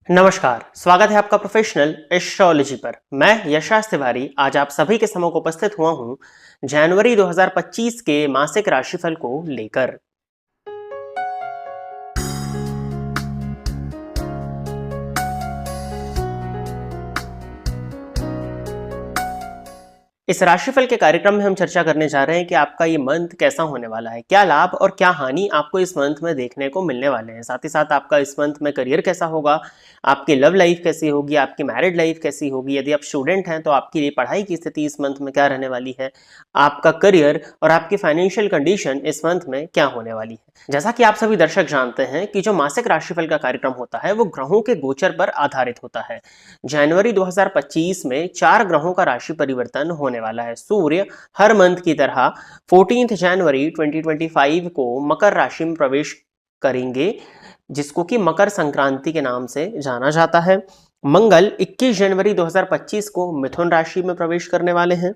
नमस्कार, स्वागत है आपका प्रोफेशनल एस्ट्रोलॉजी पर। मैं यशास तिवारी आज आप सभी के समक्ष उपस्थित हुआ हूं जनवरी 2025 के मासिक राशिफल को लेकर। इस राशिफल के कार्यक्रम में हम चर्चा करने जा रहे हैं कि आपका ये मंथ कैसा होने वाला है, क्या लाभ और क्या हानि आपको इस मंथ में देखने को मिलने वाले हैं। साथ ही साथ आपका इस मंथ में करियर कैसा होगा, आपकी लव लाइफ कैसी होगी, आपकी मैरिड लाइफ कैसी होगी, यदि आप स्टूडेंट हैं तो आपकी लिए पढ़ाई की स्थिति इस मंथ में क्या रहने वाली है, आपका करियर और आपकी फाइनेंशियल कंडीशन इस मंथ में क्या होने वाली है। जैसा कि आप सभी दर्शक जानते हैं कि जो मासिक राशिफल का कार्यक्रम होता है वो ग्रहों के गोचर पर आधारित होता है। जनवरी 2025 में 4 ग्रहों का राशि परिवर्तन होने वाला है। सूर्य हर मंथ की तरह 14 जनवरी 2025 को मकर राशि में प्रवेश करेंगे, जिसको कि मकर संक्रांति के नाम से जाना जाता है। मंगल 21 जनवरी 2025 को मिथुन राशि में प्रवेश करने वाले हैं।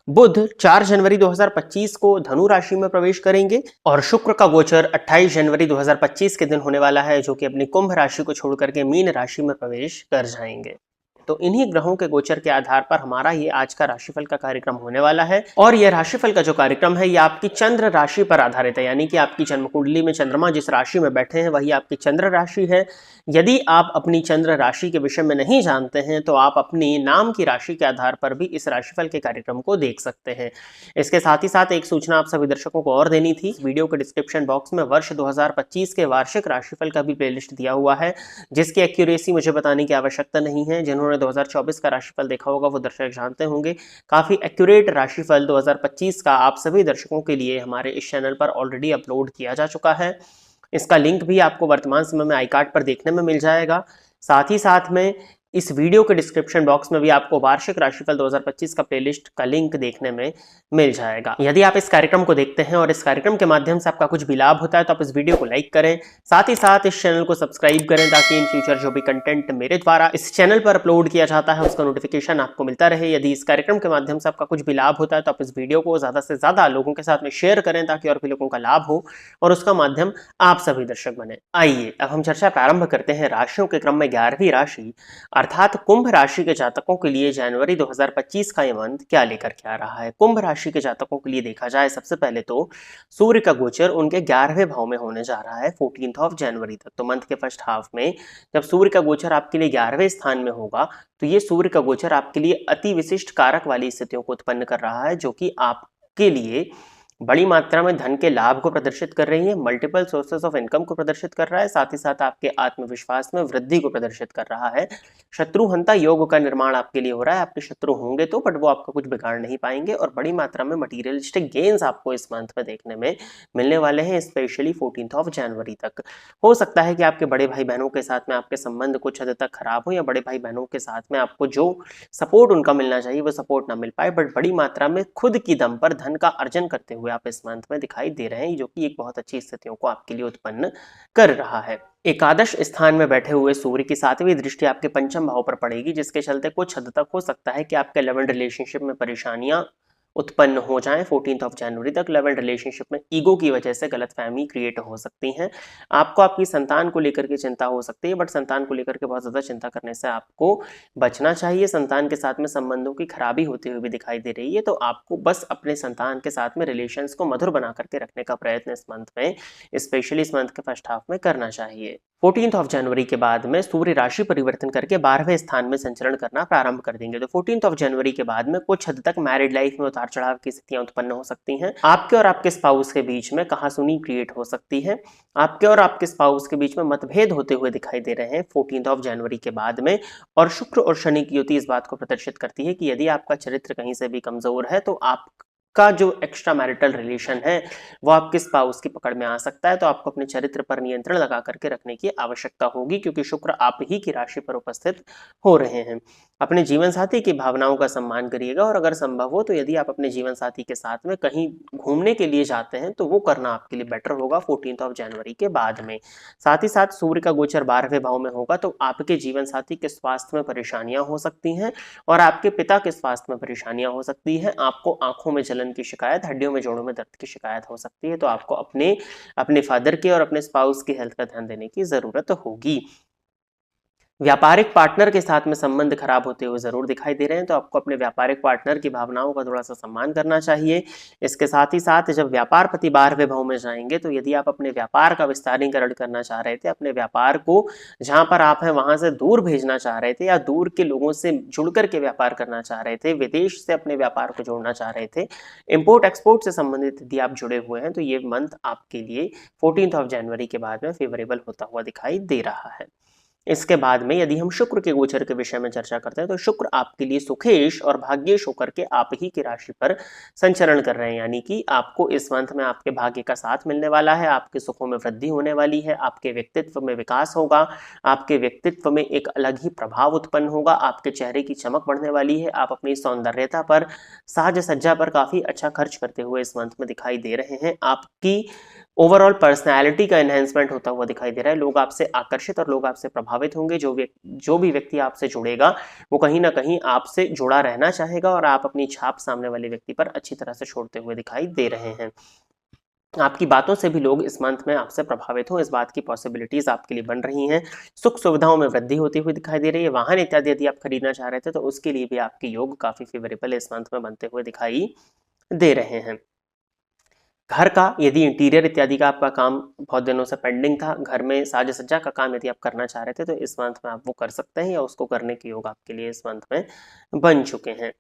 बुध 4 जनवरी 2025 को धनु राशि में प्रवेश करेंगे और शुक्र का गोचर 28 जनवरी 2025 के दिन होने वाला है, जो कि अपनी कुंभ राशि को छोड़कर के मीन राशि में प्रवेश कर जाएंगे। तो इन्हीं ग्रहों के गोचर के आधार पर हमारा ये आज का राशिफल का कार्यक्रम होने वाला है। और यह राशिफल का जो कार्यक्रम है ये आपकी चंद्र राशि पर आधारित है, यानी कि आपकी जन्म कुंडली में चंद्रमा जिस राशि में बैठे हैं वही आपकी चंद्र राशि है। यदि आप अपनी चंद्र राशि के विषय में नहीं जानते हैं तो आप अपनी नाम की राशि के आधार पर भी इस राशिफल के कार्यक्रम को देख सकते हैं। इसके साथ ही साथ एक सूचना आप सभी दर्शकों को और देनी थी। वीडियो के डिस्क्रिप्शन बॉक्स में वर्ष 2025 के वार्षिक राशिफल का भी प्लेलिस्ट दिया हुआ है, जिसकी एक्यूरेसी मुझे बताने की आवश्यकता नहीं है। जिन्होंने 2024 का राशिफल देखा होगा वो दर्शक जानते होंगे। काफी एक्यूरेट राशिफल 2025 का आप सभी दर्शकों के लिए हमारे इस चैनल पर ऑलरेडी अपलोड किया जा चुका है। इसका लिंक भी आपको वर्तमान समय में आई कार्ड पर देखने में मिल जाएगा। साथ ही साथ में इस वीडियो के डिस्क्रिप्शन बॉक्स में भी आपको वार्षिक राशिफल 2025 का प्लेलिस्ट का लिंक देखने में मिल जाएगा। यदि आप इस कार्यक्रम को देखते हैं और इस कार्यक्रम के माध्यम से आपका कुछ भी लाभ होता है तो आप इस वीडियो को लाइक करें, साथ ही साथ इस चैनल को सब्सक्राइब करें ताकि इन फ्यूचर जो भी कंटेंट मेरे द्वारा इस चैनल पर अपलोड किया जाता है उसका नोटिफिकेशन आपको मिलता रहे। यदि इस कार्यक्रम के माध्यम से आपका कुछ भी लाभ होता है तो आप इस वीडियो को ज्यादा से ज्यादा लोगों के साथ में शेयर करें ताकि और भी लोगों का लाभ हो और उसका माध्यम आप सभी दर्शक बने। आइए अब हम चर्चा प्रारंभ करते हैं राशियों के क्रम में 11वीं राशि अर्थात कुंभ राशि के जातकों के लिए जनवरी 2025 का ये मंथ क्या लेकर के आ रहा है। कुंभ राशि के जातकों के लिए देखा जाए सबसे पहले तो सूर्य का गोचर उनके 11वें भाव में होने जा रहा है 14 जनवरी तक। तो मंथ के फर्स्ट हाफ में जब सूर्य का गोचर आपके लिए 11वें स्थान में होगा तो ये सूर्य का गोचर आपके लिए अति विशिष्ट कारक वाली स्थितियों को उत्पन्न कर रहा है, जो कि आपके लिए बड़ी मात्रा में धन के लाभ को प्रदर्शित कर रही है, मल्टीपल सोर्सेस ऑफ इनकम को प्रदर्शित कर रहा है, साथ ही साथ आपके आत्मविश्वास में वृद्धि को प्रदर्शित कर रहा है। शत्रुहंता योग का निर्माण आपके लिए हो रहा है। आपके शत्रु होंगे तो बट वो आपका कुछ बिगाड़ नहीं पाएंगे और बड़ी मात्रा में मटीरियलिस्टिक गेन्स आपको इस मंथ में देखने में मिलने वाले हैं, स्पेशली 14 जनवरी तक। हो सकता है कि आपके बड़े भाई बहनों के साथ में आपके संबंध कुछ हद तक खराब हो या बड़े भाई बहनों के साथ में आपको जो सपोर्ट उनका मिलना चाहिए वो सपोर्ट ना मिल पाए, बट बड़ी मात्रा में खुद की दम पर धन का अर्जन करते हुए आप इस मंथ में दिखाई दे रहे हैं, जो कि एक बहुत अच्छी स्थितियों को आपके लिए उत्पन्न कर रहा है। एकादश स्थान में बैठे हुए सूर्य की 7वीं दृष्टि आपके पंचम भाव पर पड़ेगी, जिसके चलते कुछ हद तक हो सकता है कि आपके लव एंड रिलेशनशिप में परेशानियां उत्पन्न हो जाएं। 14 जनवरी तक लव एंड रिलेशनशिप में ईगो की वजह से गलतफहमी क्रिएट हो सकती हैं। आपको आपकी संतान को लेकर के चिंता हो सकती है, बट संतान को लेकर के बहुत ज्यादा चिंता करने से आपको बचना चाहिए। संतान के साथ में संबंधों की खराबी होती हुई भी दिखाई दे रही है, तो आपको बस अपने संतान के साथ में रिलेशंस को मधुर बना करके रखने का प्रयत्न इस मंथ में, स्पेशली इस मंथ के फर्स्ट हाफ में करना चाहिए। 14 जनवरी के बाद में सूर्य राशि परिवर्तन करके 12वें स्थान में संचरण करना प्रारंभ कर देंगे। तो 14 जनवरी के बाद में कुछ हद तक मैरिड लाइफ में उतार चढ़ाव की स्थितियां उत्पन्न हो सकती हैं। आपके और आपके स्पाउस के बीच में कहासुनी क्रिएट हो सकती है। आपके और आपके स्पाउस के बीच में मतभेद होते हुए दिखाई दे रहे हैं 14 जनवरी के बाद में। और शुक्र और शनि की युति इस बात को प्रदर्शित करती है कि यदि आपका चरित्र कहीं से भी कमजोर है तो आप का जो एक्स्ट्रा मैरिटल रिलेशन है वो आपके स्पाउस की पकड़ में आ सकता है। तो आपको अपने चरित्र पर नियंत्रण लगा करके रखने की आवश्यकता होगी, क्योंकि शुक्र आप ही की राशि पर उपस्थित हो रहे हैं। अपने जीवन साथी की भावनाओं का सम्मान करिएगा और अगर संभव हो तो यदि आप अपने जीवन साथी के साथ में कहीं घूमने के लिए जाते हैं तो वो करना आपके लिए बेटर होगा 14 जनवरी के बाद में। साथ ही साथ सूर्य का गोचर 12वें भाव में होगा तो आपके जीवन साथी के स्वास्थ्य में परेशानियां हो सकती हैं और आपके पिता के स्वास्थ्य में परेशानियां हो सकती हैं। आपको आंखों में जलन की शिकायत, हड्डियों में जोड़ों में दर्द की शिकायत हो सकती है, तो आपको अपने फादर के और अपने स्पाउस की हेल्थ का ध्यान देने की जरूरत होगी। व्यापारिक पार्टनर के साथ में संबंध खराब होते हुए जरूर दिखाई दे रहे हैं, तो आपको अपने व्यापारिक पार्टनर की भावनाओं का थोड़ा सा सम्मान करना चाहिए। इसके साथ ही साथ जब व्यापार पति 12वें भाव में जाएंगे, तो यदि आप अपने व्यापार का विस्तारीकरण करना चाह रहे थे, अपने व्यापार को जहां पर आप हैं वहां से दूर भेजना चाह रहे थे, या दूर के लोगों से जुड़ करके व्यापार करना चाह रहे थे, विदेश से अपने व्यापार को जोड़ना चाह रहे थे, इंपोर्ट एक्सपोर्ट से संबंधित यदि आप जुड़े हुए हैं, तो ये मंथ आपके लिए 14 जनवरी के बाद में फेवरेबल होता हुआ दिखाई दे रहा है। इसके बाद में यदि हम शुक्र के गोचर के विषय में चर्चा करते हैं, तो शुक्र आपके लिए सुखेश और भाग्येश होकर के आप ही की राशि पर संचरण कर रहे हैं, यानी कि आपको इस मंथ में आपके भाग्य का साथ मिलने वाला है, आपके सुखों में वृद्धि होने वाली है, आपके व्यक्तित्व में विकास होगा, आपके व्यक्तित्व में एक अलग ही प्रभाव उत्पन्न होगा, आपके चेहरे की चमक बढ़ने वाली है, आप अपनी सौंदर्यता पर, साज सज्जा पर काफी अच्छा खर्च करते हुए इस मंथ में दिखाई दे रहे हैं। आपकी ओवरऑल पर्सनैलिटी का एनहेंसमेंट होता हुआ दिखाई दे रहा है, लोग आपसे आकर्षित और लोग आपसे प्रभावित होंगे। जो भी व्यक्ति आपसे जुड़ेगा वो कहीं ना कहीं आपसे जुड़ा रहना चाहेगा, और आप अपनी छाप सामने वाले व्यक्ति पर अच्छी तरह से छोड़ते हुए दिखाई दे रहे हैं। आपकी बातों से भी लोग इस मंथ में आपसे प्रभावित हों, इस बात की पॉसिबिलिटीज आपके लिए बन रही हैं। सुख सुविधाओं में वृद्धि होती हुई दिखाई दे रही है। वाहन इत्यादि यदि आप खरीदना चाह रहे थे, तो उसके लिए भी आपके योग काफी फेवरेबल इस मंथ में बनते हुए दिखाई दे रहे हैं। घर का यदि इंटीरियर इत्यादि का आपका काम बहुत दिनों से पेंडिंग था, घर में साज सज्जा का काम यदि आप करना चाह रहे थे, तो इस मंथ में आप वो कर सकते हैं, या उसको करने के योग आपके लिए इस मंथ में बन चुके हैं।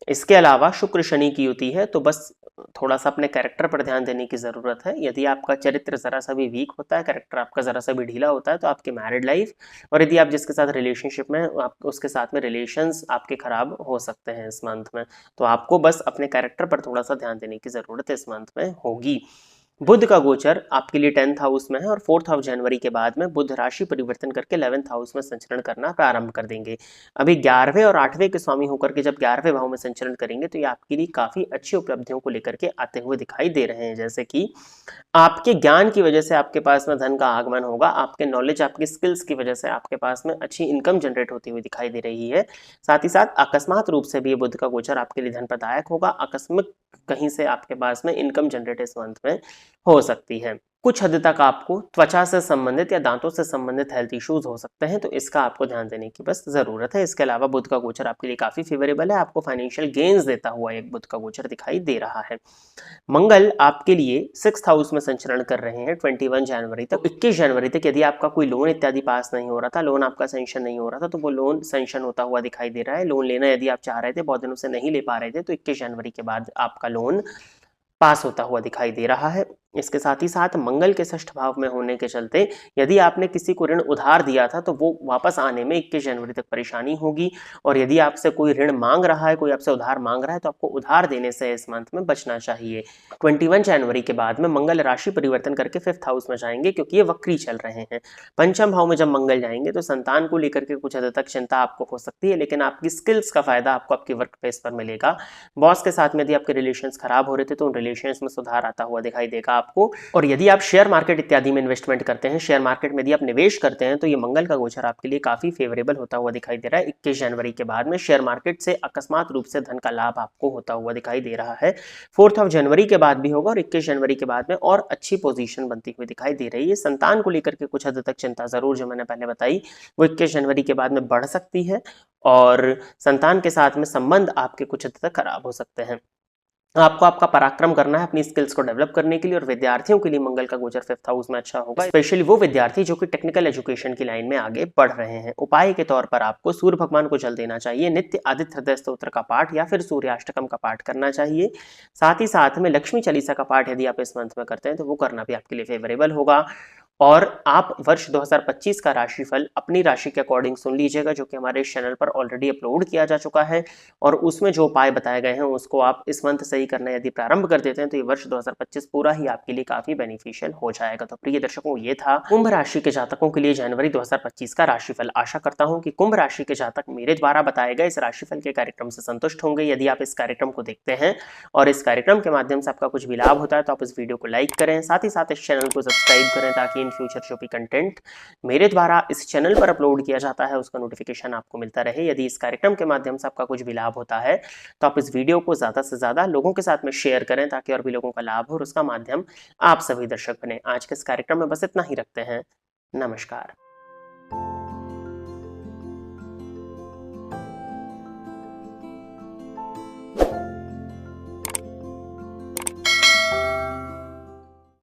इसके अलावा शुक्र शनि की युति है, तो बस थोड़ा सा अपने कैरेक्टर पर ध्यान देने की ज़रूरत है। यदि आपका चरित्र ज़रा सा भी वीक होता है, कैरेक्टर आपका ज़रा सा भी ढीला होता है, तो आपकी मैरिड लाइफ, और यदि आप जिसके साथ रिलेशनशिप में, आप उसके साथ में रिलेशंस आपके खराब हो सकते हैं इस मंथ में। तो आपको बस अपने कैरेक्टर पर थोड़ा सा ध्यान देने की ज़रूरत इस मंथ में होगी। बुध का गोचर आपके लिए 10th हाउस में है, और 4 जनवरी के बाद में बुध राशि परिवर्तन करके 11th हाउस में संचरण करना प्रारंभ कर देंगे। अभी 11वें और 8वें के स्वामी होकर के जब 11वें भाव में संचरण करेंगे, तो ये आपके लिए काफी अच्छी उपलब्धियों को लेकर के आते हुए दिखाई दे रहे हैं। जैसे कि आपके ज्ञान की वजह से आपके पास में धन का आगमन होगा, आपके नॉलेज, आपकी स्किल्स की वजह से आपके पास में अच्छी इनकम जनरेट होती हुई दिखाई दे रही है। साथ ही साथ अकस्मात रूप से भी बुध का गोचर आपके लिए धन प्रदायक होगा। आकस्मिक कहीं से आपके पास में इनकम जनरेट इस मंथ में हो सकती है। कुछ हद तक आपको त्वचा से संबंधित या दांतों से संबंधित हेल्थ इश्यूज हो सकते हैं, तो इसका आपको ध्यान देने की बस जरूरत है। इसके अलावा बुध का गोचर आपके लिए काफी फेवरेबल है, आपको फाइनेंशियल गेन्स देता हुआ एक बुध का गोचर दिखाई दे रहा है। मंगल आपके लिए 6th हाउस में संचरण कर रहे हैं 21 जनवरी तक। 21 जनवरी तक यदि आपका कोई लोन इत्यादि पास नहीं हो रहा था, लोन आपका सेंशन नहीं हो रहा था, तो वो लोन सेंशन होता हुआ दिखाई दे रहा है। लोन लेना यदि आप चाह रहे थे, बहुत दिनों से नहीं ले पा रहे थे, तो 21 जनवरी के बाद आपका लोन पास होता हुआ दिखाई दे रहा है। इसके साथ ही साथ मंगल के 6th भाव में होने के चलते यदि आपने किसी को ऋण उधार दिया था, तो वो वापस आने में 21 जनवरी तक परेशानी होगी। और यदि आपसे कोई ऋण मांग रहा है, कोई आपसे उधार मांग रहा है, तो आपको उधार देने से इस मंथ में बचना चाहिए। 21 जनवरी के बाद में मंगल राशि परिवर्तन करके 5th हाउस में जाएंगे, क्योंकि ये वक्री चल रहे हैं। पंचम भाव में जब मंगल जाएंगे, तो संतान को लेकर के कुछ हद तक चिंता आपको हो सकती है, लेकिन आपकी स्किल्स का फायदा आपको आपकी वर्क प्लेस पर मिलेगा। बॉस के साथ में यदि आपके रिलेशंस खराब हो रहे थे, तो उन रिलेशंस में सुधार आता हुआ दिखाई देगा आपको। और यदि आप शेयर मार्केट इत्यादि में इन्वेस्टमेंट करते हैं, शेयर मार्केट में यदि आप निवेश करते हैं, तो ये मंगल का गोचर आपके लिए काफी फेवरेबल होता हुआ दिखाई दे रहा है। 21 जनवरी के बाद में शेयर मार्केट से अकस्मात रूप से धन का लाभ आपको होता हुआ दिखाई दे रहा है। 4 जनवरी के बाद भी होगा, और 21 जनवरी के बाद में और अच्छी पोजीशन बनती हुई दिखाई दे रही है। संतान को लेकर के कुछ हद तक चिंता जरूर, जो मैंने पहले बताई, वो 21 जनवरी के बाद में बढ़ सकती है, और संतान के साथ में संबंध आपके कुछ हद तक खराब हो सकते हैं। आपको आपका पराक्रम करना है अपनी स्किल्स को डेवलप करने के लिए, और विद्यार्थियों के लिए मंगल का गोचर 5th हाउस में अच्छा होगा, स्पेशली वो विद्यार्थी जो कि टेक्निकल एजुकेशन की लाइन में आगे बढ़ रहे हैं। उपाय के तौर पर आपको सूर्य भगवान को जल देना चाहिए, नित्य आदित्य हृदय स्तोत्र का पाठ या फिर सूर्याष्टकम का पाठ करना चाहिए। साथ ही साथ में लक्ष्मी चालीसा का पाठ यदि आप इस मंथ में करते हैं, तो वो करना भी आपके लिए फेवरेबल होगा। और आप वर्ष 2025 का राशिफल अपनी राशि के अकॉर्डिंग सुन लीजिएगा, जो कि हमारे चैनल पर ऑलरेडी अपलोड किया जा चुका है, और उसमें जो उपाय बताए गए हैं उसको आप इस मंथ सही करना यदि प्रारंभ कर देते हैं, तो ये वर्ष 2025 पूरा ही आपके लिए काफी बेनिफिशियल हो जाएगा। तो प्रिय दर्शकों, ये था कुंभ राशि के जातकों के लिए जनवरी 2025 का राशिफल। आशा करता हूं कि कुंभ राशि के जातक मेरे द्वारा बताए गए इस राशिफल के कार्यक्रम से संतुष्ट होंगे। यदि आप इस कार्यक्रम को देखते हैं और इस कार्यक्रम के माध्यम से आपका कुछ भी लाभ होता है, तो आप इस वीडियो को लाइक करें, साथ ही साथ इस चैनल को सब्सक्राइब करें, ताकि फ्यूचर जो भी कंटेंट मेरे द्वारा इस चैनल पर अपलोड किया जाता है उसका नोटिफिकेशन आपको मिलता रहे। यदि इस कार्यक्रम के माध्यम से आपका कुछ भी लाभ होता है, तो आप इस वीडियो को ज्यादा से ज्यादा लोगों के साथ में शेयर करें, ताकि और भी लोगों का लाभ हो, और उसका माध्यम आप सभी दर्शक बने। आज के इस कार्यक्रम में बस इतना ही रखते हैं। नमस्कार।